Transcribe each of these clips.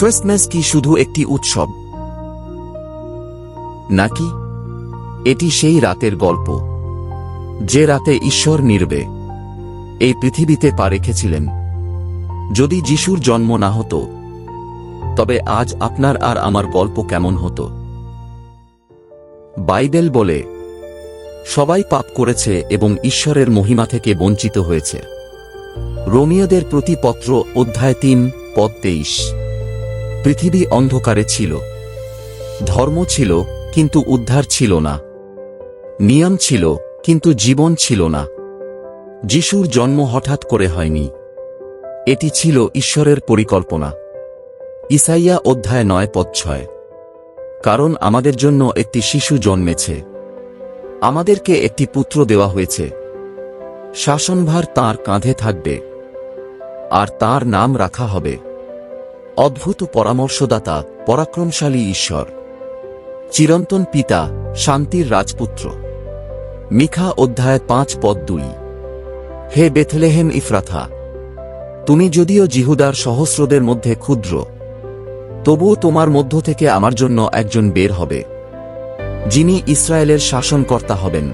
Christmas কি শুধু একটি উৎসব নাকি এটি সেই রাতের গল্প যে রাতে ঈশ্বর নীরবে এই পৃথিবীতে পা রেখেছিলেন? যদি যিশুর জন্ম না হতো তবে আজ আপনার আর আমার গল্প কেমন হতো? বাইবেল বলে সবাই পাপ করেছে এবং ঈশ্বরের মহিমা থেকে বঞ্চিত হয়েছে। রোমীয়দের প্রতি পত্র অধ্যায় 3 পদ 23। পৃথিবী অন্ধকারে ছিল, ধর্ম ছিল কিন্তু উদ্ধার ছিল না, নিয়ম ছিল কিন্তু জীবন ছিল না। যিশুর জন্ম হঠাৎ করে হয়নি, এটি ছিল ঈশ্বরের পরিকল্পনা। ইসাইয়া অধ্যায় 9 পদ 6। কারণ আমাদের জন্য একটি শিশু জন্মেছে, আমাদেরকে একটি পুত্র দেওয়া হয়েছে, শাসনভার তাঁর কাঁধে থাকবে, আর তাঁর নাম রাখা হবে অদ্ভুত পরামর্শদাতা, পরাক্রমশালী ঈশ্বর, চিরন্তন পিতা, শান্তির রাজপুত্র। মিখা অধ্যায় 5 পদ 2। হে বেথলেহেম ইফরাথা, তুমি যদিও জিহুদার সহস্রদের মধ্যে ক্ষুদ্র, তবুও তোমার মধ্য থেকে আমার জন্য একজন বের হবে, যিনি ইসরায়েলের শাসনকর্তা হবেন।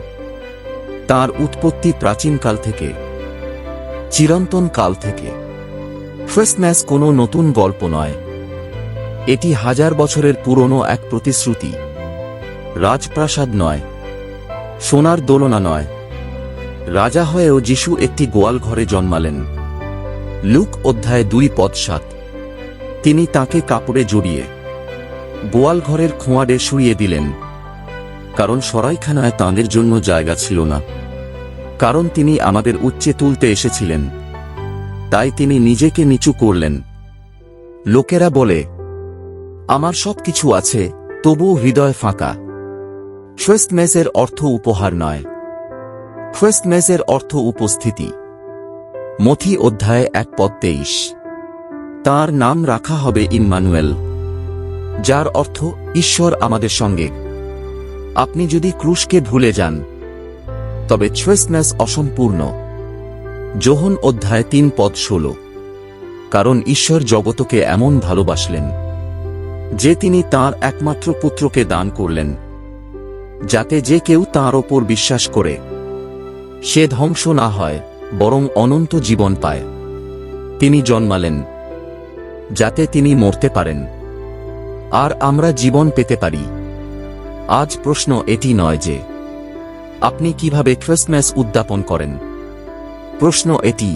তাঁর উৎপত্তি প্রাচীনকাল থেকে, চিরন্তন কাল থেকে। ক্রিসমাস কোনো নতুন গল্প নয়, এটি হাজার বছরের পুরনো এক প্রতিশ্রুতি। রাজপ্রাসাদ নয়, সোনার দোলনা নয়, রাজা হয়েও যিশু একটি গোয়াল ঘরে জন্মালেন। লুক অধ্যায় 2 পদ 7। তিনি তাকে কাপড়ে জড়িয়ে গোয়াল ঘরের খোঁয়াড়ে শুইয়ে দিলেন, কারণ সরাইখানায় তাঁদের জন্য জায়গা ছিল না। কারণ তিনি আমাদের উচ্চে তুলতে এসেছিলেন, তাই তিনি নিজেকে নিচু করলেন। লোকেরা বলে, আমার সবকিছু আছে, তবুও হৃদয় ফাঁকা। ক্রিসমাসের অর্থ উপহার নয়, ক্রিসমাসের অর্থ উপস্থিতি। মথি অধ্যায় 1 পদ 23। তাঁর নাম রাখা হবে ইম্মানুয়েল, যার অর্থ ঈশ্বর আমাদের সঙ্গে। আপনি যদি ক্রুশকে ভুলে যান তবে ক্রিসমাস অসম্পূর্ণ। যোহন অধ্যায় 3 পদ 16। কারণ ঈশ্বর জগতকে এমন ভালোবাসলেন যে তিনি তাঁর একমাত্র পুত্রকে দান করলেন, যাতে যে কেউ তাঁর ওপর বিশ্বাস করে সে ধ্বংস না হয়, বরং অনন্ত জীবন পায়। তিনি জন্মালেন যাতে তিনি মরতে পারেন আর আমরা জীবন পেতে পারি। আজ প্রশ্ন এটি নয় যে আপনি কিভাবে ক্রিসমাস উদযাপন করেন। প্রশ্ন এটি,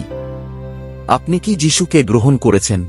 আপনি কি যিশুকে গ্রহণ করেছেন?